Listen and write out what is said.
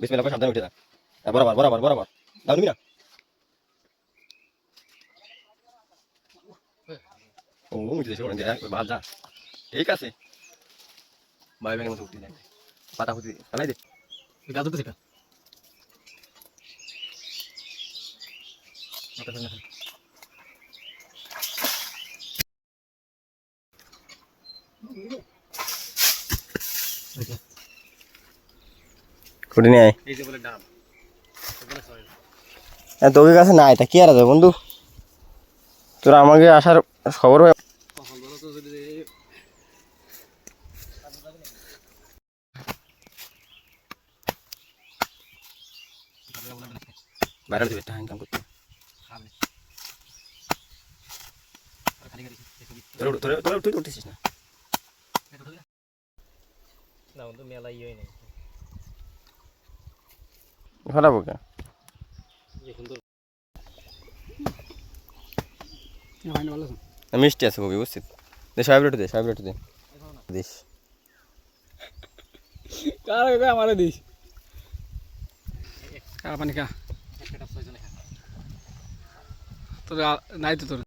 বিসমিল্লাহ করে সাবধানে উঠে যা। বরাবর বরাবর বরাবর দাও নিবি না। ও উঠে যাচ্ছে ভাত যা। ঠিক আছে ভাই ব্যাগের মতো উঠে যায় পাতা ফুটি ফেলাই দে গাজর তো সেটা কুটি নিয়ে আয় এই যে বলে ডাব তোকে কাছে নাই তা কি আর আছে বন্ধু তোরা আমাকে আসার খবর হয় বাইরে দিবে টাইম কাম করতে তোরা তোরা তুই উঠেছিস না না বন্ধু মেলা ইয়ে নেই খারাপ ওকে মিষ্টি আছে খুবই বুঝছিস দে সাহেব রেটে দে দিস কার আমারে দিস কার পানি খা তোর নাই তো তোর